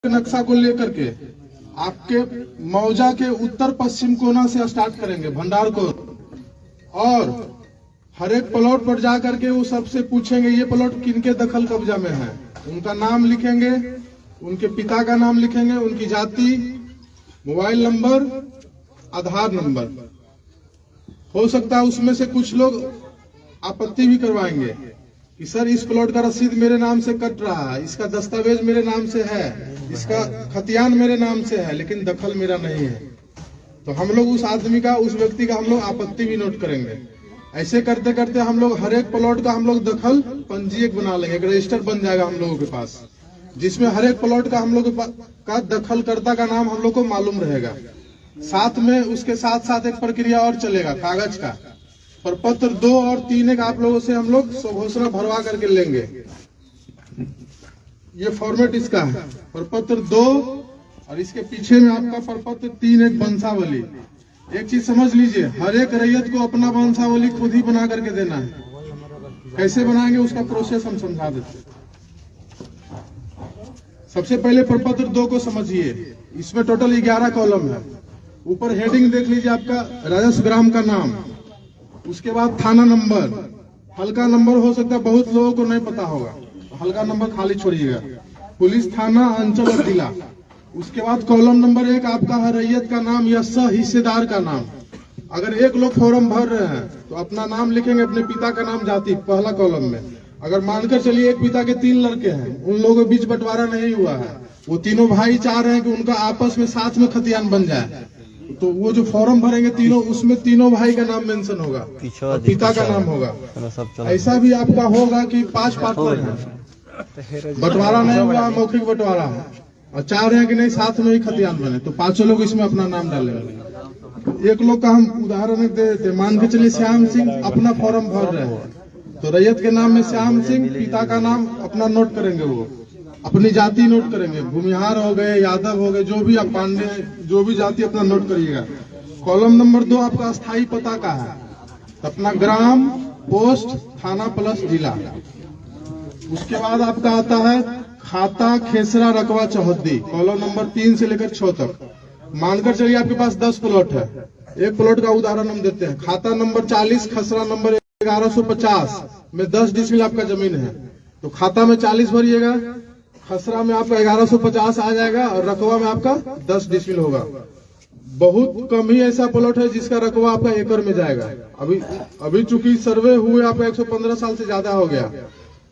नक्शा को लेकर के आपके मौजा के उत्तर पश्चिम कोना से स्टार्ट करेंगे भंडार को, और हर एक प्लॉट पर जा करके वो सबसे पूछेंगे ये प्लॉट किनके दखल कब्जा में है। उनका नाम लिखेंगे, उनके पिता का नाम लिखेंगे, उनकी जाति, मोबाइल नंबर, आधार नंबर। हो सकता है उसमें से कुछ लोग आपत्ति भी करवाएंगे कि सर इस प्लॉट का रसीद मेरे नाम से कट रहा है, इसका दस्तावेज मेरे नाम से है, इसका खतियान मेरे नाम से है, लेकिन दखल मेरा नहीं है। तो हम लोग उस आदमी का, उस व्यक्ति का हम लोग आपत्ति भी नोट करेंगे। ऐसे करते करते हम लोग हर एक प्लॉट का हम लोग दखल पंजीयक बना लेंगे, एक रजिस्टर बन जाएगा हम लोगों के पास, जिसमें हर एक प्लॉट का हम लोग का दखलकर्ता का नाम हम लोग को मालूम रहेगा। साथ में उसके साथ साथ एक प्रक्रिया और चलेगा कागज का, प्रपत्र 2 और 3 एक आप लोगों से हम लोग स्वघोषणा भरवा करके लेंगे। ये फॉर्मेट इसका है, प्रपत्र 2 और इसके पीछे में आपका प्रपत्र 3 एक वंशावली। एक चीज समझ लीजिए, हर एक रैयत को अपना वंशावली खुद ही बना करके देना है। कैसे बनाएंगे उसका प्रोसेस हम समझा देते हैं। सबसे पहले प्रपत्र 2 को समझिए, इसमें टोटल 11 कॉलम है। ऊपर हेडिंग देख लीजिए आपका राजस्व ग्राम का नाम, उसके बाद थाना नंबर, हल्का नंबर हो सकता है बहुत लोगों को नहीं पता होगा, हल्का नंबर खाली छोड़िएगा, पुलिस थाना, अंचल और जिला। उसके बाद कॉलम नंबर 1 आपका है रैयत का नाम या सह हिस्सेदार का नाम। अगर एक लोग फॉर्म भर रहे हैं तो अपना नाम लिखेंगे, अपने पिता का नाम, जाति, पहला कॉलम में। अगर मानकर चलिए एक पिता के 3 लड़के हैं, उन लोगों के बीच बंटवारा नहीं हुआ है, वो तीनों भाई चाह रहे हैं कि उनका आपस में साथ में खतियान बन जाए, तो वो जो फॉर्म भरेंगे तीनों, उसमें तीनों भाई का नाम मेंशन होगा, पिता का नाम होगा। ऐसा भी आपका होगा कि 5 पार्टनर हैं, बंटवारा नहीं हुआ, मौखिक बंटवारा है, और चाह रहे हैं कि नहीं साथ में ही खतियान बने, तो 5 लोग इसमें अपना नाम डालेंगे। एक लोग का हम उदाहरण दे देते, मान के चलिए श्याम सिंह अपना फॉर्म भर रहे हैं, तो रैयत के नाम में श्याम सिंह, पिता का नाम अपना नोट करेंगे, वो अपनी जाति नोट करेंगे, भूमिहार हो गए, यादव हो गए, जो भी आप पांडे, जो भी जाति अपना नोट करिएगा। कॉलम नंबर 2 आपका स्थायी पता का है, अपना ग्राम, पोस्ट, थाना प्लस जिला। उसके बाद आपका आता है खाता, खेसरा, रकबा, चौहद्दी, कॉलम नंबर 3 से लेकर 6 तक। मानकर चलिए आपके पास 10 प्लॉट है, एक प्लॉट का उदाहरण हम देते हैं। खाता नंबर 40, खसरा नंबर 1150 में 10 डिसमिल आपका जमीन है, तो खाता में 40 भरिएगा, खसरा में आपका 1150 आ जाएगा, और रकबा में आपका 10 डिसमिल होगा। बहुत कम ही ऐसा प्लॉट है जिसका रकबा आपका एकड़ में जाएगा। अभी चूंकि सर्वे हुए आपका 115 साल से ज्यादा हो गया,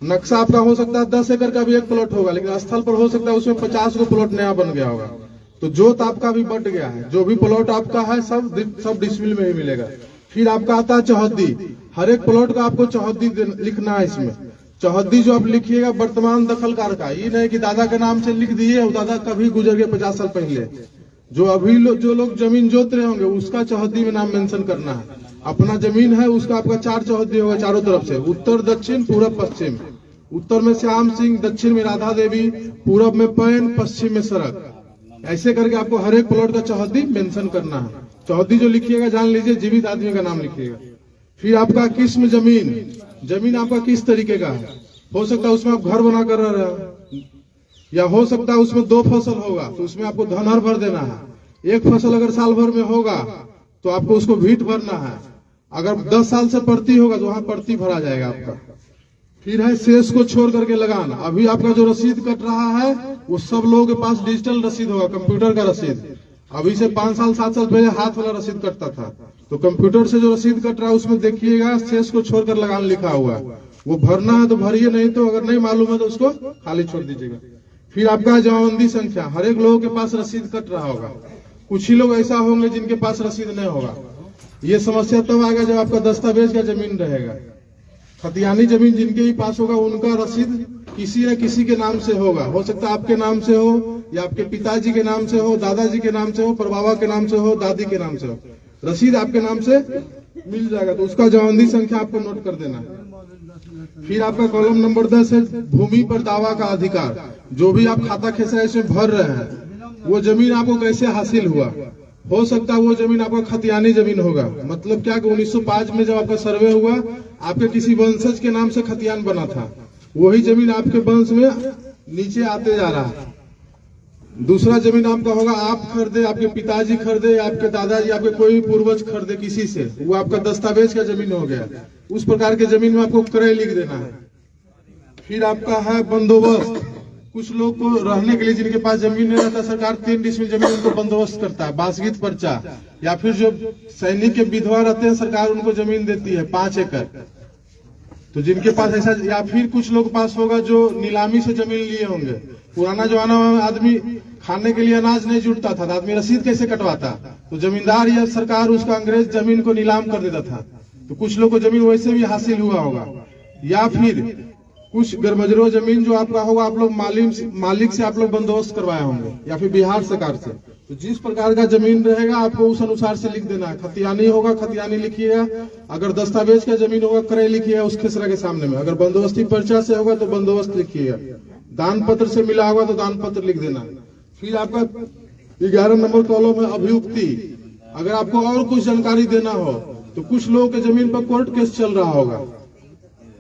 नक्शा आपका हो सकता है 10 एकड़ का भी एक प्लॉट होगा, लेकिन स्थल पर हो सकता है उसमें 50 को प्लॉट नया बन गया होगा, तो जोत आपका भी बढ़ गया है। जो भी प्लॉट आपका है सब डिसमिल में ही मिलेगा। फिर आपका आता है चौहद्दी, हर एक प्लॉट का आपको चौहद्दी लिखना है। इसमें चौहद्दी जो आप लिखिएगा वर्तमान दखलकार का, ये नहीं कि दादा के नाम से लिख दिए, दादा कभी गुजर गए 50 साल पहले। जो अभी जो लोग जमीन जोत रहे होंगे उसका चौहद्दी में नाम मेंशन करना है। अपना जमीन है उसका आपका 4 चौहद्दी होगा चारों तरफ से, उत्तर, दक्षिण, पूरब, पश्चिम। उत्तर में श्याम सिंह, दक्षिण में राधा देवी, पूरब में पैन, पश्चिम में सड़क। ऐसे करके आपको हर एक प्लॉट का चौहद्दी मेंशन करना है। चौहद्दी जो लिखिएगा जान लीजिए जीवित आदमी का नाम लिखिएगा। फिर आपका किस्म जमीन आपका किस तरीके का है, हो सकता है उसमें आप घर बना कर रह रहे हैं, या हो सकता है उसमें 2 फसल होगा तो उसमें आपको धनहर भर देना है। एक फसल अगर साल भर में होगा तो आपको उसको भीट भरना है। अगर 10 साल से प्रति होगा तो वहां प्रति भरा जाएगा आपका। फिर है शेष को छोड़ करके लगाना। अभी आपका जो रसीद कट रहा है वो सब लोगों के पास डिजिटल रसीद होगा, कंप्यूटर का रसीद। अभी से 5 साल 7 साल पहले हाथ वाला रसीद कटता था, तो कंप्यूटर से जो रसीद कट रहा है उसमें देखिएगा शेष को छोड़कर लगाना लिखा हुआ है, वो भरना है तो भरिए, नहीं तो अगर नहीं मालूम है तो उसको खाली छोड़ दीजिएगा। फिर आपका जमाबंदी संख्या, हर एक लोगों के पास रसीद कट रहा होगा, कुछ ही लोग ऐसा होंगे जिनके पास रसीद नहीं होगा। ये समस्या तब आएगा जब आपका दस्तावेज का जमीन रहेगा। खतियानी जमीन जिनके ही पास होगा उनका रसीद किसी न किसी के नाम से होगा, हो सकता है आपके नाम से हो, या आपके पिताजी के नाम से हो, दादाजी के नाम से हो, परबाबा के नाम से हो, दादी के नाम से हो, रसीद आपके नाम से मिल जाएगा, तो उसका जमाबंदी संख्या आपको नोट कर देना है। फिर आपका कॉलम नंबर 10 है भूमि पर दावा का अधिकार। जो भी आप खाता खेसरा इसमें भर रहे हैं वो जमीन आपको कैसे हासिल हुआ, हो सकता है वो जमीन आपका खतियानी जमीन होगा। मतलब क्या कि 1905 में जब आपका सर्वे हुआ आपके किसी वंशज के नाम से खतियान बना था, वही जमीन आपके वंश में नीचे आते जा रहा है। दूसरा जमीन आपका होगा आप खरीदे, आपके पिताजी खरीदे, आपके दादाजी, आपके कोई भी पूर्वज खरीदे किसी से, वो आपका दस्तावेज का जमीन हो गया। उस प्रकार के जमीन में आपको क्रय लिख देना है। फिर आपका है बंदोबस्त। कुछ लोग को रहने के लिए जिनके पास जमीन नहीं रहता, सरकार 3 डिसमिल जमीन उनको बंदोबस्त करता है, बासगीत पर्चा। या फिर जो सैनिक के विधवा रहते हैं, सरकार उनको जमीन देती है 5 एकड़। तो जिनके पास ऐसा, या फिर कुछ लोग के पास होगा जो नीलामी से जमीन लिए होंगे। पुराना जमाना में आदमी खाने के लिए अनाज नहीं जुटता था, तो आदमी रसीद कैसे कटवाता, तो जमींदार या सरकार उसका अंग्रेज जमीन को नीलाम कर देता था। तो कुछ लोग को जमीन वैसे भी हासिल हुआ होगा। या फिर कुछ गरमजरो जमीन जो आपका होगा, आप लोग मालिक से आप लोग बंदोबस्त करवाए होंगे, या फिर बिहार सरकार से। तो जिस प्रकार का जमीन रहेगा आपको उस अनुसार से लिख देना है। खतियानी होगा खतियानी लिखिएगा, अगर दस्तावेज का जमीन होगा क्रय लिखिएगा उस खेसरा के सामने में, अगर बंदोबस्ती पर्चा से होगा तो बंदोबस्त लिखिएगा, दान पत्र से मिला होगा तो दान पत्र लिख देना। फिर आपका 11 नंबर कॉलम है अभियुक्ति। अगर आपको और कुछ जानकारी देना हो, तो कुछ लोगों के जमीन पर कोर्ट केस चल रहा होगा,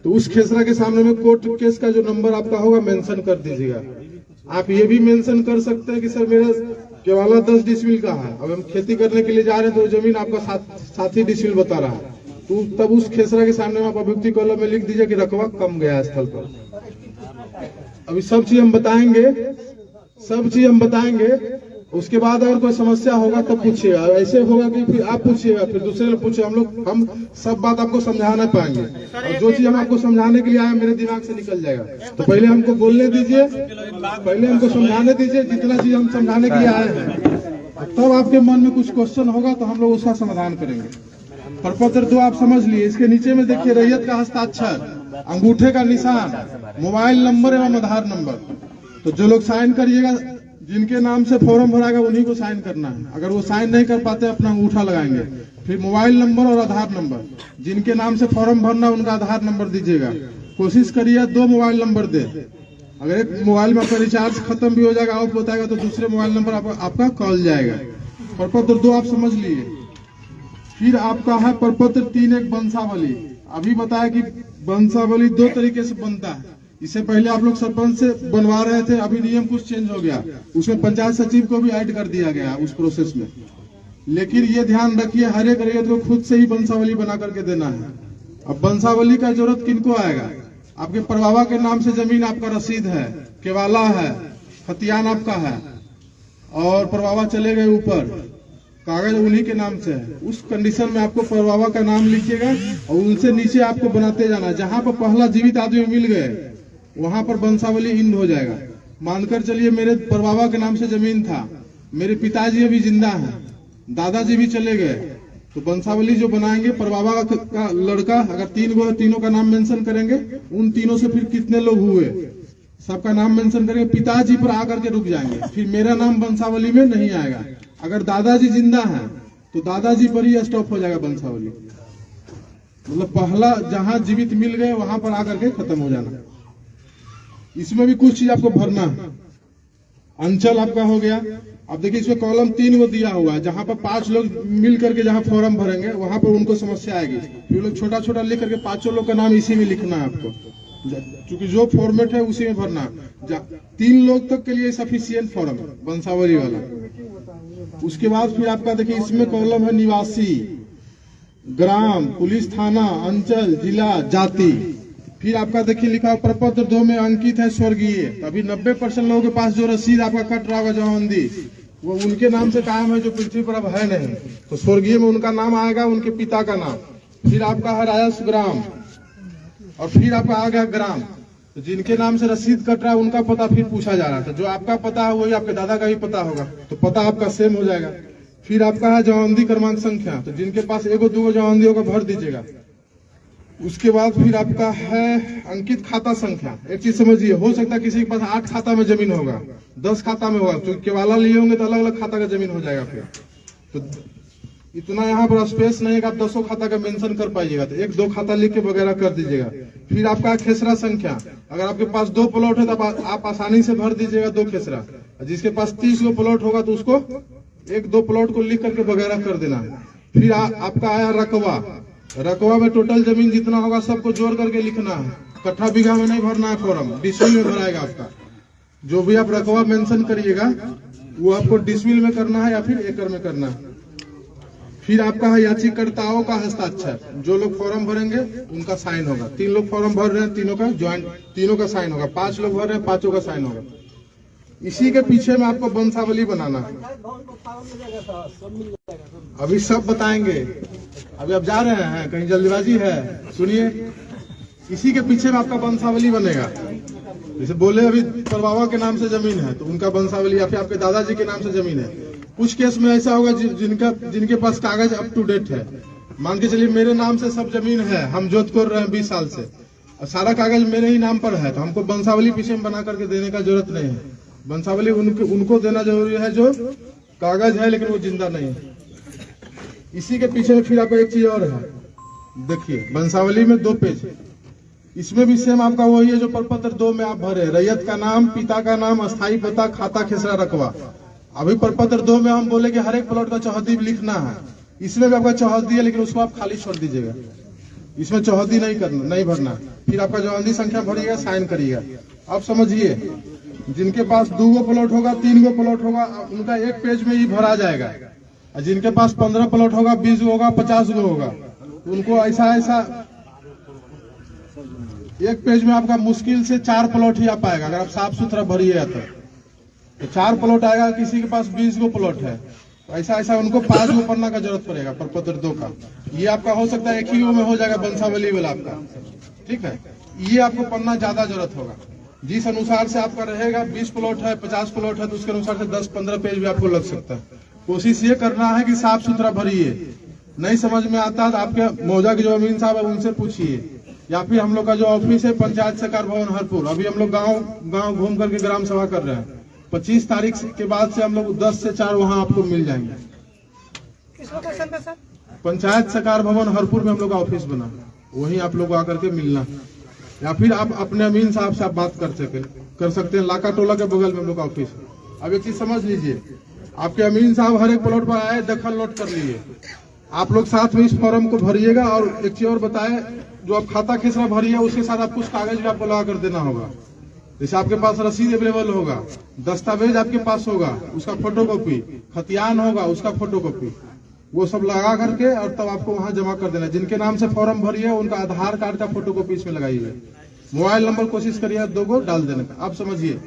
तो उस खेसरा के सामने में कोर्ट केस का जो नंबर आपका होगा मेंशन कर दीजिएगा। आप ये भी मेंशन कर सकते हैं कि सर मेरा केवाला 10 डिसमिल का है, अब हम खेती करने के लिए जा रहे हैं, तो जमीन आपका 7 डिसमिल बता रहा है, तो तब उस खेसरा के सामने में आप अभियुक्ति कॉलम में लिख दीजिए कि रकबा कम गया स्थल पर। अभी सब चीज हम बताएंगे, उसके बाद अगर कोई समस्या होगा तब पूछिएगा। ऐसे होगा कि फिर आप पूछिएगा, फिर दूसरे लोग पूछे, हम सब बात आपको समझा नहीं पाएंगे, और जो चीज हम आपको समझाने के लिए आए मेरे दिमाग से निकल जाएगा। तो पहले हमको बोलने दीजिए, पहले हमको समझाने दीजिए, जितना चीज हम समझाने के लिए आए हैं, तब आपके मन में कुछ क्वेश्चन होगा तो हम लोग उसका समाधान करेंगे। प्रपत्र 2 आप समझ लिए, इसके नीचे में देखिए रैयत का हस्ताक्षर, अंगूठे का निशान, मोबाइल नंबर एवं आधार नंबर। तो जो लोग साइन करिएगा, जिनके नाम से फॉर्म भराएगा उन्हीं को साइन करना है। अगर वो साइन नहीं कर पाते अपना अंगूठा लगाएंगे। फिर मोबाइल नंबर और आधार नंबर, जिनके नाम से फॉर्म भरना उनका आधार नंबर दीजिएगा। कोशिश करिए 2 मोबाइल नंबर दे, अगर एक मोबाइल में आपका रिचार्ज खत्म भी हो जाएगा, ऑफ बताएगा, तो दूसरे मोबाइल नंबर आपका कॉल जाएगा। प्रपत्र 2 आप समझ लिए। फिर आपका है प्रपत्र 3 एक वंशावली। अभी बताया कि वंशावली 2 तरीके से बनता है। इससे पहले आप लोग सरपंच से बनवा रहे थे, अभी नियम कुछ चेंज हो गया, उसमें पंचायत सचिव को भी ऐड कर दिया गया उस प्रोसेस में। लेकिन ये ध्यान रखिए, हर एक रैयत को खुद से ही वंशावली बना करके देना है। अब वंशावली का जरूरत किनको आएगा? आपके परबाबा के नाम से जमीन आपका रसीद है, केवाला है, खतियान आपका है, और परबाबा चले गए ऊपर, कागज उन्हीं के नाम से है। उस कंडीशन में आपको परबाबा का नाम लिखिएगा और उनसे नीचे आपको बनाते जाना। जहां पर पहला जीवित आदमी मिल गए वहां पर वंशावली इन हो जाएगा। मानकर चलिए मेरे परबाबा के नाम से जमीन था, मेरे पिताजी अभी जिंदा हैं, दादाजी भी चले गए, तो वंशावली जो बनाएंगे परबाबा का लड़का, अगर 3 गो, तीनों का नाम मेंशन करेंगे, उन तीनों से फिर कितने लोग हुए सबका नाम मेंशन करेंगे, पिताजी पर आकर के रुक जाएंगे, फिर मेरा नाम वंशावली में नहीं आएगा। अगर दादाजी जिंदा हैं तो दादाजी पर ही स्टॉप हो जाएगा वंशावली। मतलब पहला जहां जीवित मिल गए वहां पर आकर के खत्म हो जाना। इसमें भी कुछ चीज आपको भरना है। अंचल आपका हो गया। अब देखिए इसमें कॉलम 3 को दिया हुआ है, जहां पर 5 लोग मिल करके जहां फॉर्म भरेंगे वहां पर उनको समस्या आएगी, फिर लोग छोटा छोटा लिख करके 5 लोग का नाम इसी में लिखना है आपको, क्योंकि जो फॉर्मेट है उसी में भरना। 3 लोग तक के लिए सफिशियंट फॉर्म है वंशावली वाला। उसके बाद फिर आपका देखिए इसमें कॉलम है निवासी, ग्राम, पुलिस थाना, अंचल, जिला, जाति। फिर आपका देखिए लिखा प्रपत्र 2 में अंकित है स्वर्गीय। अभी 90% लोगों के पास जो रसीद आपका कट रहा होगा जमाबंदी, वो उनके नाम से कायम है जो पृथ्वी पर अब है नहीं, तो स्वर्गीय में उनका नाम आएगा, उनके पिता का नाम। फिर आपका है राजस्व ग्राम, और फिर आपका आ गया ग्राम। तो जिनके नाम से रसीद कट रहा है उनका पता फिर पूछा जा रहा था, जो आपका पता है वही आपके दादा का भी पता होगा, तो पता आपका सेम हो जाएगा। फिर आपका है जमाबंदी क्रमांक संख्या, तो जिनके पास 1-2 जमाबंदी होगा भर दीजिएगा। उसके बाद फिर आपका है अंकित खाता संख्या। एक चीज समझिए, हो सकता है किसी के पास 8 खाता में जमीन होगा, 10 खाता में होगा, तो केवाला लिए होंगे तो अलग अलग खाता का जमीन हो जाएगा। फिर तो इतना यहाँ पर स्पेस नहीं है कि आप 10 खाता का मेंशन कर पाइएगा, तो 1-2 खाता लिख के वगैरह कर दीजिएगा। फिर आपका खेसरा संख्या, अगर आपके पास 2 प्लॉट है तो आप आसानी से भर दीजिएगा 2 खेसरा। जिसके पास 30 गो प्लॉट होगा तो उसको 1-2 प्लॉट को लिख करके वगैरह कर देना। फिर आपका आया रकबा। रकबा में टोटल जमीन जितना होगा सबको जोड़ करके लिखना है, कट्ठा बीघा में नहीं भरना है फॉर्म, डिसमिल में भराएगा आपका। जो भी आप रकबा मेंशन करिएगा वो आपको डिसमिल में करना है या फिर एकड़ में करना है। फिर आपका है याचिकाकर्ताओं का हस्ताक्षर, जो लोग फॉर्म भरेंगे उनका साइन होगा। 3 लोग फॉर्म भर रहे हैं, तीनों का ज्वाइंट, तीनों का साइन होगा। 5 लोग भर रहे हैं, 5 का साइन होगा। इसी के पीछे में आपको वंशावली बनाना है। अभी सब बताएंगे, अभी आप जा रहे हैं, कहीं जल्दीबाजी है, सुनिए। इसी के पीछे में आपका वंशावली बनेगा। जैसे बोले अभी परबाबा के नाम से जमीन है तो उनका वंशावली, या फिर आपके दादाजी के नाम से जमीन है। कुछ केस में ऐसा होगा जिनके पास कागज अप टू डेट है। मान के चलिए मेरे नाम से सब जमीन है, हम जोत कर रहे हैं 20 साल से, और सारा कागज मेरे ही नाम पर है, तो हमको वंशावली पीछे में बना करके देने का जरूरत नहीं है। वंशावली उनको देना जरूरी है जो कागज है लेकिन वो जिंदा नहीं है। इसी के पीछे में फिर आपको एक चीज और है, देखिए वंशावली में 2 पेज है। इसमें भी सेम आपका वही है जो प्रपत्र 2 में आप भरे, रैयत का नाम, पिता का नाम, अस्थायी पता, खाता खेसरा रकबा। अभी प्रपत्र 2 में हम बोले कि हर एक प्लॉट का चौहद्दी लिखना है। इसमें भी आपका चौहद्दी है लेकिन उसको आप खाली छोड़ दीजिएगा, इसमें चौहद्दी नहीं भरना। फिर आपका जो संख्या भरिएगा, साइन करिएगा। अब समझिए, जिनके पास 2 प्लॉट होगा, 3 प्लॉट होगा, उनका 1 पेज में ही भरा जाएगा। और जिनके पास 15 प्लॉट होगा, 20 होगा, 50 होगा, तो उनको ऐसा 1 पेज में आपका मुश्किल से 4 प्लॉट ही आ पाएगा। अगर आप साफ सुथरा भरिएगा तो 4 प्लॉट आएगा। किसी के पास 20 प्लॉट है तो ऐसा उनको 5 पन्ना का जरूरत पड़ेगा प्रपत्र 2 का। ये आपका हो सकता है 1 ही में हो जाएगा वंशावली वाला आपका, ठीक है। ये आपको पन्ना ज्यादा जरूरत होगा। जिस अनुसार से आपका रहेगा, 20 प्लॉट है, 50 प्लॉट है, तो उसके अनुसार से 10-15 पेज भी आपको लग सकता है। कोशिश ये करना है कि साफ सुथरा भरिए। नहीं समझ में आता तो आपके मौजा के जो अमीन साहब है उनसे पूछिए, या फिर हम लोग का जो ऑफिस है पंचायत सहकार भवन हरपुर, अभी हम लोग गांव घूम करके ग्राम सभा कर रहे हैं। 25 तारीख के बाद से हम लोग 10 से 4 वहां आपको मिल जाएंगे। किस लोकेशन पे सर? पंचायत सहकार भवन हरपुर में हम लोग का ऑफिस बना, वहीं आप लोग आकर के मिलना, या फिर आप अपने अमीन साहब से आप बात कर सकते हैं। लाका टोला के बगल में हम लोग का ऑफिस है। अब एक चीज समझ लीजिए, आपके अमीन साहब हर एक प्लॉट पर आए, दखल नोट कर लिए। आप लोग साथ में इस फॉर्म को भरिएगा। और एक चीज और बताए, जो आप खाता खेसरा भरिए उसके साथ आप कुछ कागज भी आपको लगा कर देना होगा। जैसे आपके पास रसीद अवेलेबल होगा, दस्तावेज आपके पास होगा, उसका फोटोकॉपी, खतियान होगा, उसका फोटोकॉपी, वो सब लगा करके और तब आपको वहां जमा कर देना। जिनके नाम से फॉर्म भरिए उनका आधार कार्ड का फोटोकॉपी इसमें लगाइए। मोबाइल नंबर कोशिश करिए 2 डाल देने का। आप समझिए,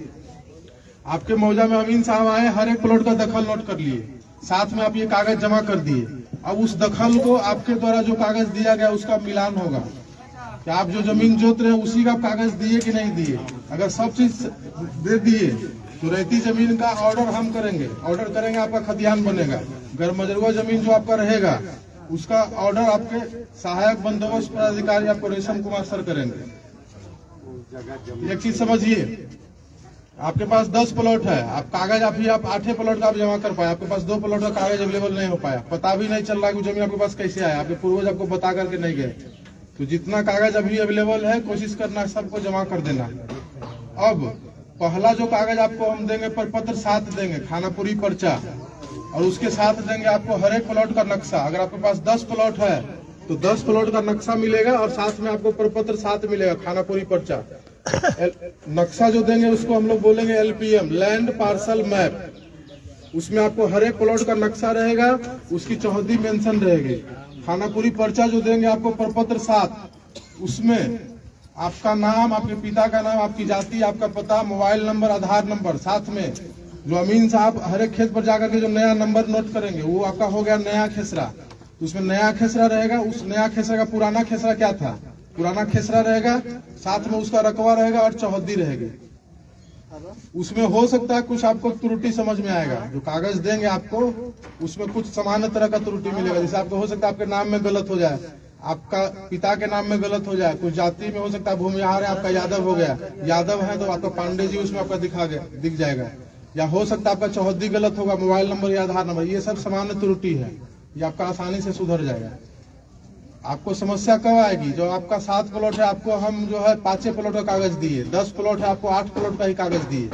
आपके मौजा में अमीन साहब आए, हर एक प्लॉट का दखल नोट कर लिए, साथ में आप ये कागज जमा कर दिए। अब उस दखल को आपके द्वारा जो कागज दिया गया उसका मिलान होगा कि आप जो जमीन जोत रहे हैं उसी का कागज दिए कि नहीं दिए। अगर सब चीज दे दिए तो रहती जमीन का ऑर्डर हम करेंगे, आपका खतियान बनेगा। अगर मजरूआ जमीन जो आपका रहेगा उसका ऑर्डर आपके सहायक बंदोबस्त पदाधिकारी आपको रेशम कुमार सर करेंगे। एक चीज समझिए, आपके पास 10 प्लॉट है, आप कागज आप 8 प्लॉट का आप जमा कर पाए, आपके पास 2 प्लॉट का कागज अवेलेबल नहीं हो पाया, पता भी नहीं चल रहा कि जमीन आपके पास कैसे आया, आपके पूर्वज आपको बता करके नहीं गए। तो जितना कागज अभी अवेलेबल है कोशिश करना सबको जमा कर देना। अब पहला जो कागज आपको हम देंगे, प्रपत्र 7 देंगे, खानापुरी पर्चा, और उसके साथ देंगे आपको हर एक प्लॉट का नक्शा। अगर आपके पास 10 प्लॉट है तो 10 प्लॉट का नक्शा मिलेगा और साथ में आपको प्रपत्र 7 मिलेगा, खानापुरी पर्चा। नक्शा जो देंगे उसको हम लोग बोलेंगे LPM, लैंड पार्सल मैप। उसमें आपको हर एक प्लॉट का नक्शा रहेगा, उसकी चौहद्दी मेंशन रहेगी। खानापुरी पर्चा जो देंगे आपको प्रपत्र 7, उसमें आपका नाम, आपके पिता का नाम, आपकी जाति, आपका पता, मोबाइल नंबर, आधार नंबर, साथ में जो अमीन साहब हर एक खेत पर जाकर के जो नया नंबर नोट करेंगे वो आपका हो गया नया खेसरा। उसमें नया खेसरा रहेगा, उस नया खेसरा का पुराना खेसरा क्या था, पुराना खेसरा रहेगा, साथ में उसका रकबा रहेगा और चौहद्दी रहेगी। उसमें हो सकता है कुछ आपको त्रुटि समझ में आएगा, जो कागज देंगे आपको उसमें कुछ सामान्य तरह का त्रुटि मिलेगा। जैसे आपको हो सकता है आपके नाम में गलत हो जाए, आपका पिता के नाम में गलत हो जाए, कुछ जाति में हो सकता है भूमिहार है आपका यादव हो गया, यादव है तो आपका पांडे जी उसमें आपका दिख जाएगा, या हो सकता है आपका चौहद्दी गलत होगा, मोबाइल नंबर या आधार नंबर, ये सब सामान्य त्रुटि है, ये आपका आसानी से सुधर जाएगा। आपको समस्या कब आएगी, जो आपका 7 प्लॉट है आपको हम जो है 5 प्लॉट का कागज दिए, 10 प्लॉट है आपको 8 प्लॉट का ही कागज दिए,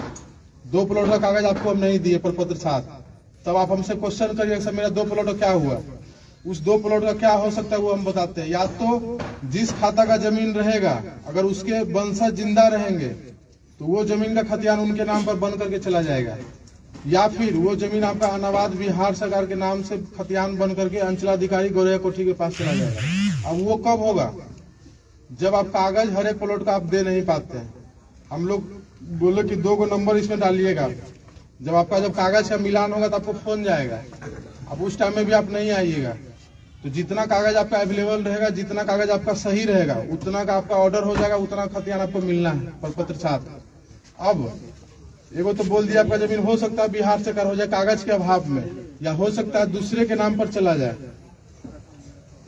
2 प्लॉट का कागज आपको हम नहीं दिए प्रपत्र 7, तब आप हमसे क्वेश्चन करिए सर मेरा 2 प्लॉट का क्या हुआ। उस 2 प्लॉट का क्या हो सकता है वो हम बताते हैं। या तो जिस खाता का जमीन रहेगा अगर उसके वंशज जिंदा रहेंगे तो वो जमीन का खतियान उनके नाम पर बन करके चला जाएगा, या फिर वो जमीन आपका अनाबाद बिहार सरकार के नाम से खतियान बन करके अंचलाधिकारी गोरैया कोठी के पास चला जाएगा। अब वो कब होगा? जब आप कागज हर एक प्लॉट का आप दे नहीं पाते हैं। हम लोग बोले कि 2 नंबर इसमें डालिएगा। जब आपका जब कागज का मिलान होगा तो आपको फोन जाएगा। अब उस टाइम में भी आप नहीं आइएगा। तो जितना कागज आपका अवेलेबल रहेगा, जितना कागज आपका सही रहेगा, उतना का आपका ऑर्डर हो जाएगा, उतना खतियान आपको मिलना है प्रपत्र साथ। अब एगो तो बोल दिया आपका जमीन हो सकता है बिहार से कर हो जाए कागज के अभाव में, या हो सकता है दूसरे के नाम पर चला जाए।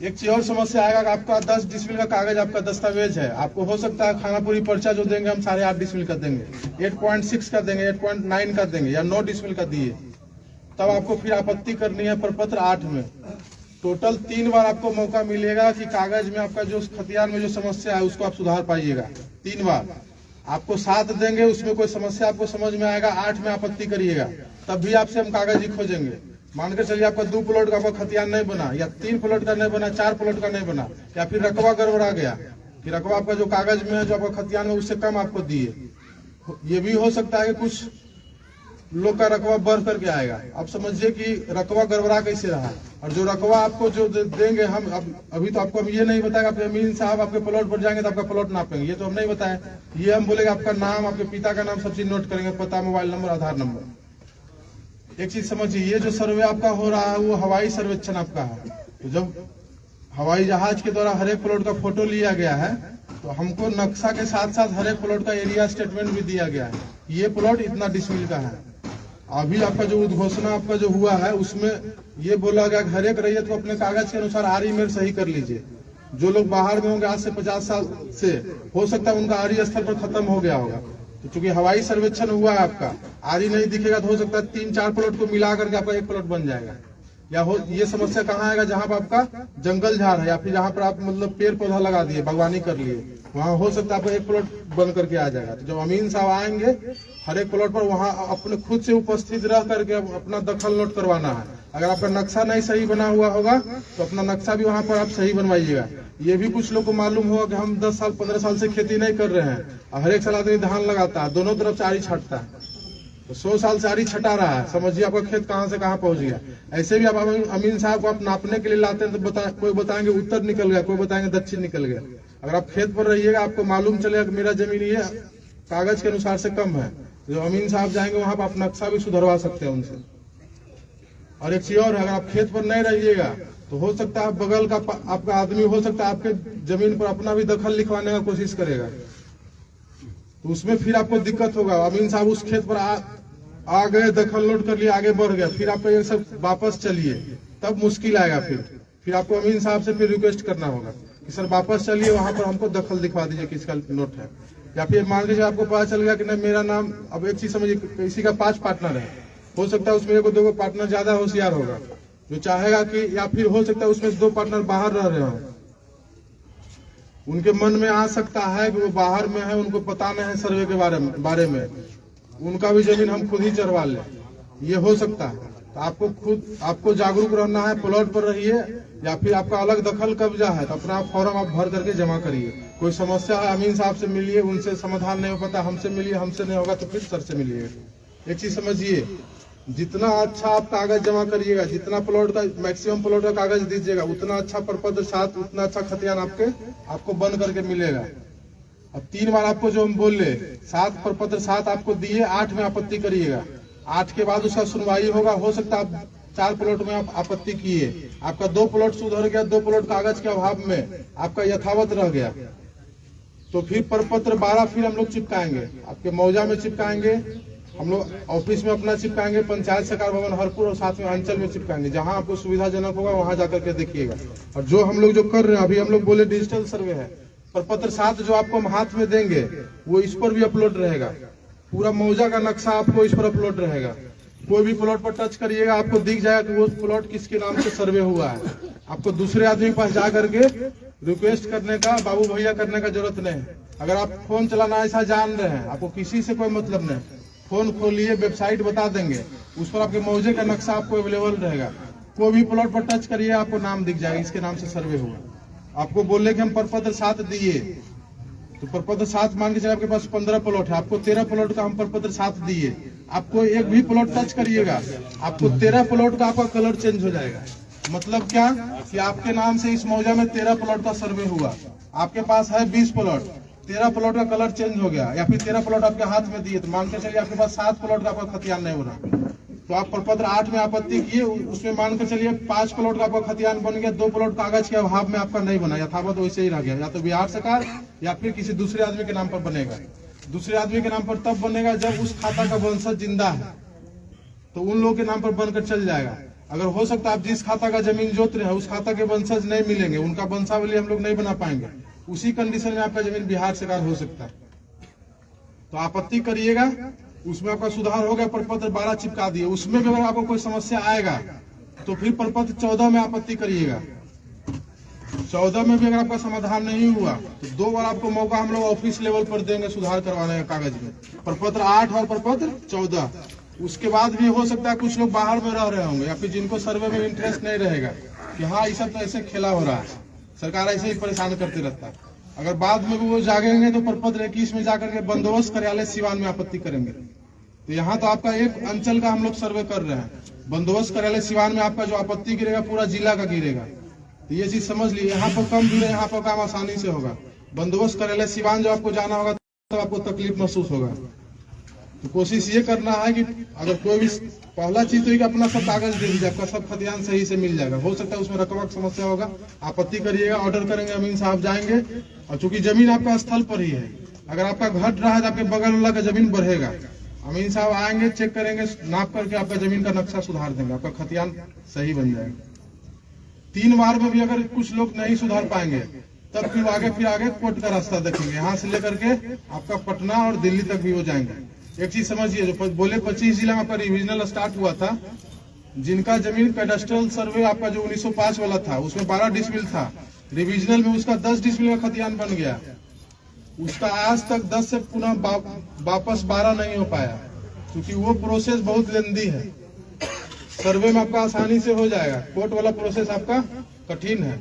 एक चीज और समस्या आएगा कि आपका 10 डिसमिल का कागज आपका दस्तावेज है, आपको हो सकता है खानापुरी पर्चा जो देंगे हम 8.5 डिसमिल का देंगे, 8.6 का देंगे, 8.9 का देंगे, या 9 डिसमिल का दिए, तब आपको फिर आपत्ति करनी है प्रपत्र 8 में। टोटल 3 बार आपको मौका मिलेगा कि कागज में आपका जो खतियान में जो समस्या है उसको आप सुधार पाइएगा। 3 बार आपको 7 देंगे, उसमें कोई समस्या आपको समझ में आएगा, 8 में आपत्ति करिएगा, तब भी आपसे हम कागज ही खोजेंगे। मान कर चलिए आपका 2 प्लॉट का आपका खतियान नहीं बना, या 3 प्लॉट का नहीं बना, 4 प्लॉट का नहीं बना, या फिर रकबा गड़बड़ा गया कि रकबा आपका जो कागज में है जो आपका खतियान में उससे कम आपको दिए। ये भी हो सकता है कि कुछ लोग का रकबा बढ़ करके आएगा। आप समझिए कि रकबा गड़बड़ा कैसे रहा, और जो रकबा आपको जो देंगे हम अभी तो आपको हम ये नहीं बताएगा आप अमीन साहब आपके प्लॉट पर जाएंगे तो आपका प्लॉट नापेंगे, ये तो हम नहीं बताए। ये हम बोलेंगे आपका नाम, आपके पिता का नाम, सब चीज नोट करेंगे, पता, मोबाइल नंबर, आधार नंबर। एक चीज समझिए, ये जो सर्वे आपका हो रहा है वो हवाई सर्वेक्षण आपका है। तो जब हवाई जहाज के द्वारा हर एक प्लॉट का फोटो लिया गया है तो हमको नक्शा के साथ साथ हर एक प्लॉट का एरिया स्टेटमेंट भी दिया गया है। ये प्लॉट इतना डिसमिल का है। अभी आपका जो उद्घोषणा आपका जो हुआ है उसमें ये बोला गया हर एक रैयत को अपने कागज के अनुसार आरी मेर सही कर लीजिए। जो लोग बाहर में होंगे आज से 50 साल से, हो सकता है उनका आरी स्थल पर खत्म हो गया होगा। तो चूंकि हवाई सर्वेक्षण हुआ है आपका, आरी नहीं दिखेगा तो हो सकता है 3-4 प्लॉट को मिला करके आपका एक प्लॉट बन जाएगा। या हो ये समस्या कहाँ आएगा जहाँ पर आपका जंगल झाड़ है, या फिर जहाँ पर आप मतलब पेड़ पौधा लगा दिए, बागवानी कर लिए, वहाँ हो सकता है आपका एक प्लॉट बन करके आ जाएगा। तो जब अमीन साहब आएंगे हर एक प्लॉट पर वहाँ अपने खुद से उपस्थित रह करके अपना दखल नोट करवाना है। अगर आपका नक्शा नहीं सही बना हुआ होगा तो अपना नक्शा भी वहाँ पर आप सही बनवाइएगा। ये भी कुछ लोग को मालूम होगा कि हम 10 साल 15 साल से खेती नहीं कर रहे हैं, हर एक साल आदमी धान लगाता है, दोनों तरफ से आरी छाटता है, तो 100 साल से आरी छटा रहा है। समझिए आपका खेत कहाँ से कहाँ पहुंच गया। ऐसे भी आप अमीन साहब को आप नापने के लिए लाते हैं तो कोई बताएंगे उत्तर निकल गया, कोई बताएंगे दक्षिण निकल गया। अगर आप खेत पर रहिएगा आपको मालूम चलेगा कि मेरा जमीन ये कागज के अनुसार से कम है, जो अमीन साहब जाएंगे वहां पर आप नक्शा भी सुधरवा सकते हैं उनसे। और एक चीज और है, अगर आप खेत पर नहीं रहिएगा तो हो सकता है बगल का आपका आदमी हो सकता है आपके जमीन पर अपना भी दखल लिखवाने का कोशिश करेगा, तो उसमें फिर आपको दिक्कत होगा। अमीन साहब उस खेत पर आ गए, दखल नोट कर लिए, आगे बढ़ गया, फिर आपको ये सब वापस चलिए, तब मुश्किल आएगा। फिर आपको अमीन साहब से फिर रिक्वेस्ट करना होगा कि सर वापस चलिए, वहां पर हमको दखल दिखवा दीजिए किसका नोट है। या फिर मान लीजिए आपको पता चल गया कि नहीं मेरा नाम, अब एक चीज समझिए, किसी का 5 पार्टनर है, हो सकता है उसमें 1-2 पार्टनर ज्यादा होशियार होगा जो चाहेगा कि, या फिर हो सकता है उसमें 2 पार्टनर बाहर रह रहे हो, उनके मन में आ सकता है कि वो बाहर में है, उनको पता नहीं है सर्वे के बारे में, उनका भी जमीन हम खुद ही चरवा लें, ये हो सकता है। तो आपको जागरूक रहना है, प्लॉट पर रहिए, या फिर आपका अलग दखल कब्जा है तो अपना फॉर्म आप भर करके जमा करिए। कोई समस्या है अमीन साहब से मिलिए, उनसे समाधान नहीं हो पाता हमसे मिलिए, हमसे नहीं होगा तो फिर सर से मिलिए। एक चीज समझिए, जितना अच्छा आप कागज जमा करिएगा, जितना प्लॉट का मैक्सिमम प्लॉट का कागज दीजिएगा, उतना अच्छा प्रपत्र 7, उतना अच्छा खतियान आपको बन करके मिलेगा। अब 3 बार आपको जो हम बोल ले, 7 प्रपत्र 7 आपको दिए, 8 में आपत्ति करिएगा, 8 के बाद उसका सुनवाई होगा। हो सकता है आप 4 प्लॉट में आप आपत्ति किए, आपका 2 प्लॉट सुधर गया, 2 प्लॉट कागज के अभाव में आपका यथावत रह गया, तो फिर प्रपत्र 12 फिर हम लोग चिपकाएंगे, आपके मौजा में चिपकाएंगे, हम लोग ऑफिस में अपना चिपकाएंगे, पंचायत सरकार भवन हरपुर और साथ में अंचल में चिपकाएंगे, जहां आपको सुविधाजनक होगा वहां जाकर के देखिएगा। और जो हम लोग जो कर रहे हैं अभी, हम लोग बोले डिजिटल सर्वे है, प्रपत्र 7 जो आपको हम हाथ में देंगे वो इस पर भी अपलोड रहेगा, पूरा मौजा का नक्शा आपको इस पर अपलोड रहेगा। कोई भी प्लॉट पर टच करिएगा आपको दिख जाएगा कि वो प्लॉट किसके नाम से सर्वे हुआ है। आपको दूसरे आदमी के पास जा करके रिक्वेस्ट करने का, बाबू भैया करने का जरूरत नहीं। अगर आप फोन चलाना ऐसा जान रहे हैं, आपको किसी से कोई मतलब नहीं, फोन खोलिए, वेबसाइट बता देंगे, उस पर आपके मौजे का नक्शा आपको अवेलेबल रहेगा। कोई भी प्लॉट पर टच करिए आपको नाम दिख जाएगा, इसके नाम से सर्वे हुआ। आपको बोले कि हम प्रपत्र 7 दिए, तो प्रपत्र 7 मान के चलिए आपके पास 15 प्लॉट है, आपको 13 प्लॉट का हम प्रपत्र 7 दिए, आपको एक भी प्लॉट टच करिएगा, आपको 13 प्लॉट का आपका कलर चेंज हो जाएगा। मतलब क्या कि आपके नाम से इस मौजा में 13 प्लॉट का सर्वे हुआ, आपके पास है 20 प्लॉट, 13 प्लॉट का कलर चेंज हो गया, या फिर 13 प्लॉट आपके हाथ में दिए, तो मान के चलिए आपके पास 7 प्लॉट का आपका खतियान नहीं हो रहा, तो आप प्रपत्र 8 में आपत्ति किए, उसमें मान के चलिए 5 प्लॉट का आपका खतियान बन गया, 2 प्लॉट कागज के अभाव में आपका नहीं बना, यथावत वैसे ही रह गया, या तो बिहार सरकार या फिर किसी दूसरे आदमी के नाम पर बनेगा। दूसरे आदमी के नाम पर तब बनेगा जब उस खाता का वंशज जिंदा है, तो उन लोगों के नाम पर बनकर चल जाएगा। अगर हो सकता है आप जिस खाता का जमीन जोत रहे हैं उस खाता के वंशज नहीं मिलेंगे, उनका वंशावली हम लोग नहीं बना पाएंगे, उसी कंडीशन में आपका जमीन बिहार सरकार हो सकता है। तो आपत्ति करिएगा, उसमें आपका सुधार हो गया, प्रपत्र 12 चिपका दिए, उसमें भी अगर आपको कोई समस्या आएगा तो फिर प्रपत्र 14 में आपत्ति करिएगा। 14 में भी अगर आपका समाधान नहीं हुआ तो 2 बार आपको मौका हम लोग ऑफिस लेवल पर देंगे सुधार करवाने का कागज में, प्रपत्र 8 और प्रपत्र 14। उसके बाद भी हो सकता है कुछ लोग बाहर में रह रहे होंगे या फिर जिनको सर्वे में इंटरेस्ट नहीं रहेगा कि हाँ ये सब तो ऐसे खेला हो रहा है, सरकार ऐसे ही परेशान करती रहता है। अगर बाद में भी वो जागेंगे तो प्रपत्र 21 में जाकर के बंदोबस्त कार्यालय सिवान में आपत्ति करेंगे। तो यहाँ तो आपका एक अंचल का हम लोग सर्वे कर रहे हैं, बंदोबस्त कार्यालय सिवान में आपका जो आपत्ति गिरेगा पूरा जिला का गिरेगा। तो ये चीज समझ लीजिए, यहाँ पर कम गिरे, यहाँ पर काम आसानी से होगा। बंदोबस्त कार्यालय सिवान जो आपको जाना होगा तो आपको तकलीफ महसूस होगा। तो कोशिश ये करना है कि अगर कोई भी, पहला चीज तो कि अपना सब कागज दे दीजिए, आपका सब खतियान सही से मिल जाएगा। हो सकता है उसमें रकबा की समस्या होगा, आपत्ति करिएगा, ऑर्डर करेंगे, अमीन साहब जाएंगे, और चूंकि जमीन आपका स्थल पर ही है, अगर आपका घट रहा है तो आपके बगल वाला का जमीन बढ़ेगा, अमीन साहब आएंगे, चेक करेंगे, नाप करके आपका जमीन का नक्शा सुधार देंगे, आपका खतियान सही बन जाएगा। 3 बार में भी अगर कुछ लोग नहीं सुधार पाएंगे तब फिर आगे कोर्ट का रास्ता देखेंगे, यहाँ से लेकर के आपका पटना और दिल्ली तक भी हो जाएंगे। एक चीज समझिए, जो बोले 25 जिला में आपका रिविजनल स्टार्ट हुआ था, जिनका जमीन पेडस्ट्रल सर्वे आपका जो 1905 वाला था उसमें 12 डिसमिल था, रिविजनल में उसका 10 डिसमिल का खतियान बन गया, उसका आज तक 10 से पुनः वापस 12 नहीं हो पाया, क्योंकि वो प्रोसेस बहुत लेंदी है। सर्वे में आपका आसानी से हो जाएगा, कोर्ट वाला प्रोसेस आपका कठिन है।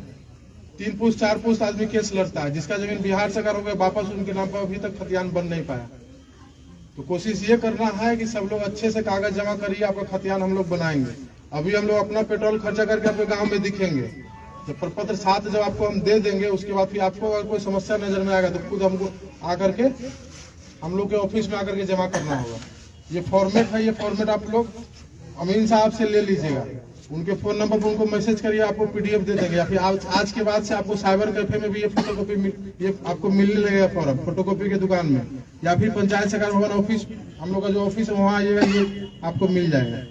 3 पुस्त 4 पुस्त आदमी केस लड़ता है, जिसका जमीन बिहार सरकार हो गया वापस उनके नाम पर अभी तक खतियान बन नहीं पाया। तो कोशिश ये करना है कि सब लोग अच्छे से कागज जमा करिए, आपका खतियान हम लोग बनाएंगे। अभी हम लोग अपना पेट्रोल खर्चा करके आपके गांव में दिखेंगे, जब प्रपत्र 7 जब आपको हम दे देंगे उसके बाद फिर आपको अगर कोई समस्या नजर में आएगा तो खुद हमको आकर के हम लोग के ऑफिस में आकर के जमा करना होगा। ये फॉर्मेट है, ये फॉर्मेट आप लोग अमीन साहब से ले लीजिएगा, उनके फोन नंबर पर उनको मैसेज करिए, आपको पीडीएफ दे देंगे, या फिर आज के बाद से आपको साइबर कैफे में भी ये फोटोकॉपी ये आपको मिलने लगेगा फॉर्म, फोटोकॉपी के दुकान में, या फिर पंचायत सरकार भवन ऑफिस, हम लोग का जो ऑफिस है वहाँ आइएगा, ये आपको मिल जाएगा।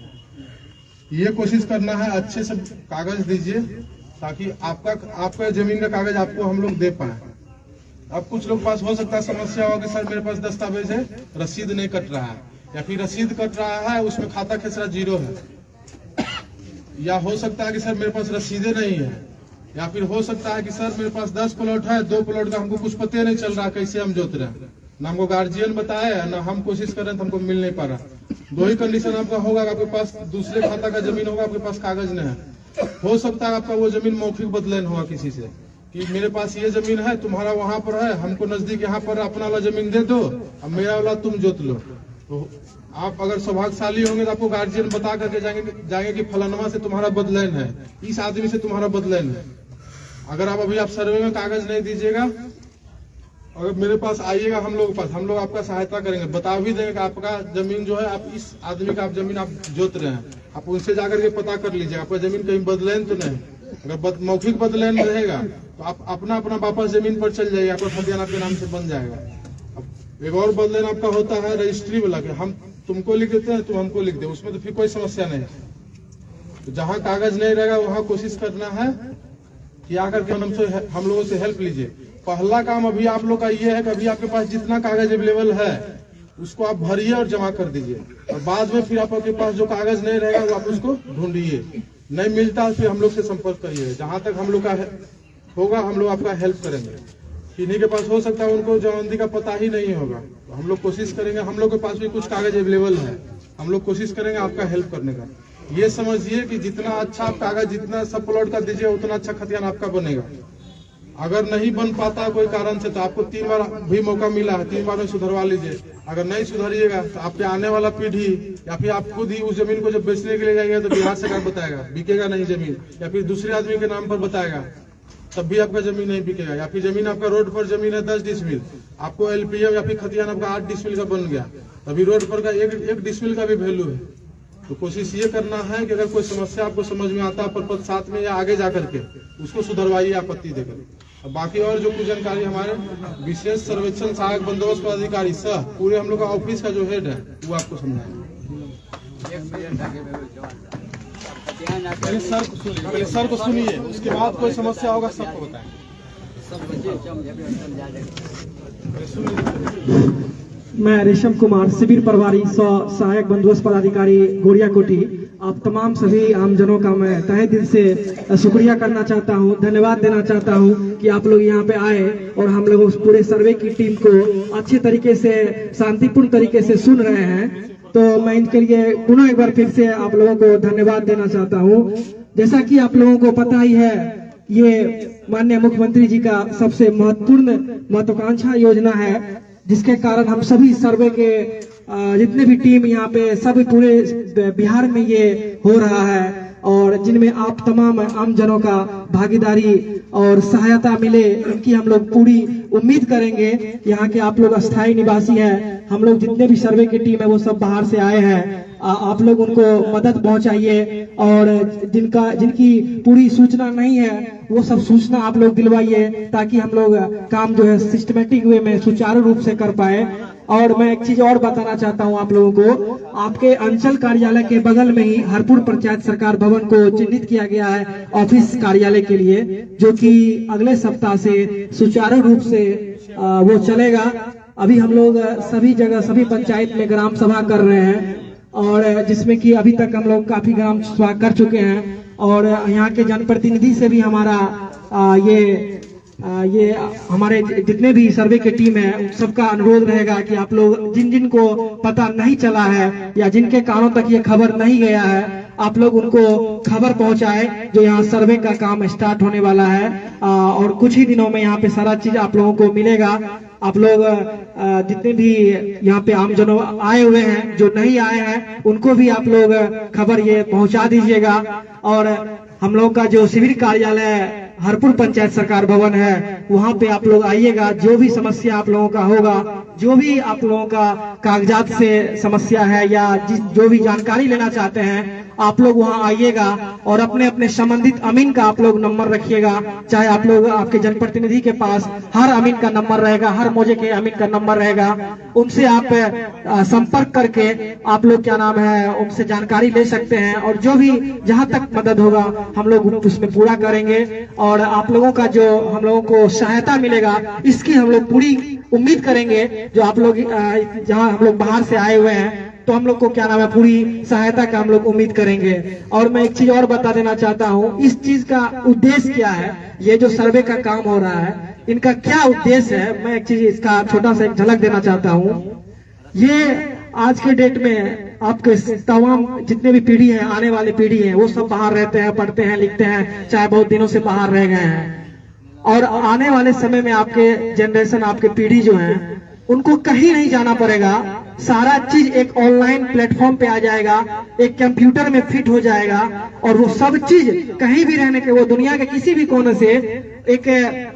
ये कोशिश करना है अच्छे से कागज दीजिए ताकि आपका जमीन का कागज आपको हम लोग दे पाए। अब कुछ लोग पास हो सकता है समस्या हो कि सर मेरे पास दस्तावेज है, रसीद नहीं कट रहा है, या फिर रसीद कट रहा है उसमें खाता खेसरा 0 है, या हो सकता है कि सर मेरे पास रसीदें नहीं है, या फिर हो सकता है कि सर मेरे पास 10 प्लॉट है, 2 प्लॉट का हमको कुछ पता नहीं चल रहा कैसे हम जोत रहे हैं, ना हमको गार्जियन बताया ना हम कोशिश कर रहे हैं तो हमको मिल नहीं पा रहा। 2 ही कंडीशन आपका होगा, आपके पास दूसरे खाता का जमीन होगा, आपके पास कागज नहीं है। हो सकता है आपका वो जमीन मौखिक बदलान हुआ किसी से कि मेरे पास ये जमीन है, तुम्हारा वहां पर है, हमको नजदीक यहाँ पर अपना वाला जमीन दे दो, अब मेरा वाला तुम जोत लो। तो आप अगर सौभाग्यशाली होंगे तो आपको गार्जियन बता करके जाएंगे कि फलानवा से तुम्हारा बदलान है, इस आदमी से तुम्हारा बदलान है। अगर आप सर्वे में कागज नहीं दीजिएगा, अगर मेरे पास आइएगा हम लोग आपका सहायता करेंगे, बता भी देंगे कि आपका जमीन जो है, आप इस आदमी का आप जमीन आप जोत रहे हैं, आप उनसे जाकर के पता कर लीजिए आपका जमीन कहीं बदलान तो नहीं। अगर मौखिक बदलान रहेगा तो आप अपना वापस जमीन पर चल जाइए, आपका खतियान आपके नाम से बन जाएगा। अब एक और बदलान आपका होता है रजिस्ट्री वाला, कि हम तुमको लिख देते हैं, तुम हमको लिख दे, उसमें तो फिर कोई समस्या नहीं। तो जहाँ कागज नहीं रहेगा वहाँ कोशिश करना है कि आकर के हम लोगों से हेल्प लीजिए। पहला काम अभी आप लोग का ये है कि अभी आपके पास जितना कागज अवेलेबल है उसको आप भरिए और जमा कर दीजिए, और बाद में फिर आपके पास जो कागज नहीं रहेगा वो आप उसको ढूंढिए, नहीं मिलता फिर हम लोग से संपर्क करिए। जहां तक हम लोग का होगा हम लोग आपका हेल्प करेंगे। किन्हीं के पास हो सकता है उनको जमानती का पता ही नहीं होगा, तो हम लोग कोशिश करेंगे, हम लोग के पास भी कुछ कागज अवेलेबल है, हम लोग कोशिश करेंगे आपका हेल्प करने का। ये समझिए कि जितना अच्छा आप कागज जितना सब प्लॉट का दीजिए उतना अच्छा खतियान आपका बनेगा। अगर नहीं बन पाता कोई कारण से तो आपको 3 बार भी मौका मिला है, 3 बार में सुधरवा लीजिए। अगर नहीं सुधरिएगा तो आपके आने वाला पीढ़ी या फिर आप खुद ही उस जमीन को जब बेचने के लिए जाएंगे तो बिहार सरकार बताएगा बिकेगा नहीं जमीन, या फिर दूसरे आदमी के नाम पर बताएगा तब भी आपका जमीन नहीं बिकेगा। या फिर जमीन आपका रोड पर जमीन है 10 डिसमिल, आपको एलपीएम या फिर खतियान आपका 8 डिसमिल का बन गया, अभी रोड पर का एक डिसमिल का भी वैल्यू है। तो कोशिश ये करना है कि अगर कोई समस्या आपको समझ में आता है पर साथ में या आगे जाकर के उसको सुधरवाइए आपत्ति देकर। अब बाकी और जो कुछ जानकारी हमारे विशेष सर्वेक्षण सहायक बंदोबस्त पदाधिकारी सह पूरे हम लोग का ऑफिस का जो हेड है वो आपको समझाएंगे। पहले सर को सुनिए, उसके बाद कोई समस्या होगा सबको बताएंगे। मैं रेशम कुमार, शिविर प्रभारी सहायक बंदोबस्त पदाधिकारी गोरिया कोटी। आप तमाम सभी आमजनों का मैं तहे दिल से शुक्रिया करना चाहता हूं, धन्यवाद देना चाहता हूं कि आप लोग यहां पे आए और हम लोग उस पूरे सर्वे की टीम को अच्छे तरीके से शांतिपूर्ण तरीके से सुन रहे हैं। तो मैं इनके लिए पुनः एक बार फिर से आप लोगों को धन्यवाद देना चाहता हूं। जैसा कि आप लोगों को पता ही है, ये माननीय मुख्यमंत्री जी का सबसे महत्वपूर्ण महत्वाकांक्षा योजना है, जिसके कारण हम सभी सर्वे के जितने भी टीम यहाँ पे सब पूरे बिहार में ये हो रहा है और जिनमें आप तमाम आम जनों का भागीदारी और सहायता मिले, इनकी हम लोग पूरी उम्मीद करेंगे। यहाँ के आप लोग अस्थायी निवासी हैं, हम लोग जितने भी सर्वे की टीम है वो सब बाहर से आए हैं। आप लोग उनको मदद पहुंचाइए और जिनकी पूरी सूचना नहीं है वो सब सूचना आप लोग दिलवाइए, ताकि हम लोग काम जो है सिस्टमेटिक वे में सुचारू रूप से कर पाए। और मैं एक चीज और बताना चाहता हूं आप लोगों को, आपके अंचल कार्यालय के बगल में ही हरपुर पंचायत सरकार भवन को चिन्हित किया गया है ऑफिस कार्यालय के लिए, जो कि अगले सप्ताह से सुचारू रूप से वो चलेगा। अभी हम लोग सभी जगह सभी पंचायत में ग्राम सभा कर रहे हैं और जिसमें कि अभी तक हम लोग काफी ग्राम सभा कर चुके हैं और यहाँ के जनप्रतिनिधि से भी हमारा ये हमारे जितने भी सर्वे की टीम है उन सबका अनुरोध रहेगा कि आप लोग जिन को पता नहीं चला है या जिनके कानों तक ये खबर नहीं गया है, आप लोग उनको खबर पहुंचाए जो यहाँ सर्वे का काम स्टार्ट होने वाला है और कुछ ही दिनों में यहाँ पे सारा चीज आप लोगों को मिलेगा। आप लोग जितने भी यहाँ पे आमजनों आए हुए हैं, जो नहीं आए हैं, उनको भी आप लोग खबर ये पहुंचा दीजिएगा। और हम लोग का जो शिविर कार्यालय हरपुर पंचायत सरकार भवन है, वहाँ पे आप लोग आइएगा। जो भी समस्या आप लोगों का होगा, जो भी आप लोगों का कागजात से समस्या है या जो भी जानकारी लेना चाहते हैं, आप लोग वहाँ आइएगा और अपने अपने संबंधित अमीन का आप लोग नंबर रखिएगा। चाहे आप लोग आपके जनप्रतिनिधि के पास हर अमीन का नंबर रहेगा, हर मौजे के अमीन का नंबर रहेगा, उनसे आप संपर्क करके आप लोग क्या नाम है उनसे जानकारी ले सकते हैं और जो भी जहाँ तक मदद होगा हम लोग उसमें पूरा करेंगे। और आप लोगों का जो हम लोगों को सहायता मिलेगा इसकी हम लोग पूरी उम्मीद करेंगे। जो आप लोग जहाँ हम लोग बाहर से आए हुए हैं तो हम लोग को क्या नाम है पूरी सहायता का हम लोग उम्मीद करेंगे। और मैं एक चीज और बता देना चाहता हूँ, इस चीज का उद्देश्य क्या है, ये जो सर्वे का काम हो रहा है इनका क्या उद्देश्य है, मैं एक चीज इसका छोटा सा एक झलक देना चाहता हूँ। ये आज के डेट में आपके तमाम जितने भी पीढ़ी है, आने वाली पीढ़ी है, वो सब बाहर रहते हैं, पढ़ते हैं, लिखते हैं, चाहे बहुत दिनों से बाहर रह गए हैं। और आने वाले समय में आपके जनरेशन, आपके पीढ़ी जो है, उनको कहीं नहीं जाना पड़ेगा। सारा चीज एक ऑनलाइन प्लेटफॉर्म पे आ जाएगा, एक कंप्यूटर में फिट हो जाएगा और वो सब चीज कहीं भी रहने के, वो दुनिया के किसी भी कोने से एक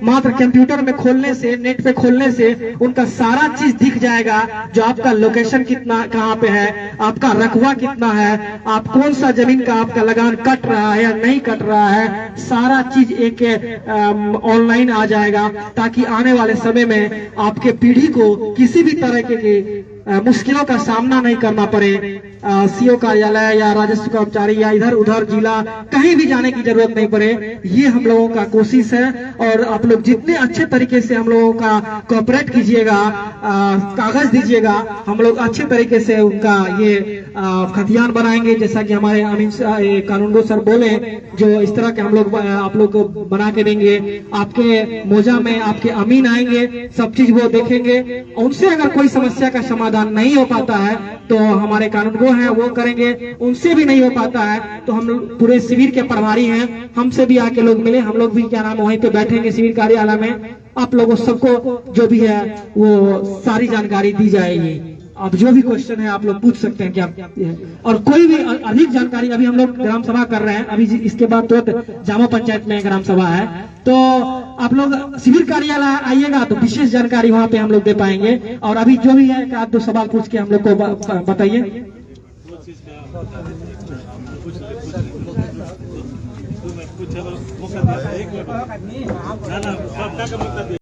मात्र कंप्यूटर में खोलने से, नेट पे खोलने से उनका सारा चीज दिख जाएगा। जो आपका लोकेशन कितना, कहाँ पे है, आपका रकबा कितना है, आप कौन सा जमीन का आपका लगान कट रहा है या नहीं कट रहा है, सारा चीज एक ऑनलाइन आ जाएगा, ताकि आने वाले समय में आपके पीढ़ी को किसी भी तरह के मुश्किलों का सामना नहीं करना पड़े। सीओ कार्यालय या राजस्व कर्मचारी या इधर उधर जिला कहीं भी जाने की जरूरत नहीं पड़े। ये हम लोगों का कोशिश है और आप लोग जितने अच्छे तरीके से हम लोगों का कोऑपरेट कीजिएगा, कागज दीजिएगा, हम लोग अच्छे तरीके से उनका ये खतियान बनाएंगे। जैसा कि हमारे अमीन कानूनगो सर बोले, जो इस तरह के हम लोग आप लोग को बना के देंगे। आपके मोजा में आपके अमीन आएंगे, सब चीज वो देखेंगे। उनसे अगर कोई समस्या का समाधान नहीं हो पाता है तो हमारे कानूनगो हैं वो करेंगे। उनसे भी नहीं हो पाता है तो हम लोग पूरे शिविर के प्रभारी हैं, हमसे भी आके लोग मिले, हम लोग भी क्या नाम वहीं पे बैठेंगे शिविर कार्यालय में। आप लोगों सबको जो भी है वो सारी जानकारी दी जाएगी। अब जो भी क्वेश्चन है आप लोग पूछ सकते हैं क्या, और कोई भी अधिक जानकारी, अभी हम लोग ग्राम सभा कर रहे हैं, अभी इसके बाद तुरंत जामा पंचायत में ग्राम सभा है, तो आप लोग शिविर कार्यालय आइएगा तो विशेष जानकारी वहां पे हम लोग दे पाएंगे। और अभी जो भी है एक आध दो सवाल पूछ के हम लोग को बताइए। ना ना, सबका का मौका दे।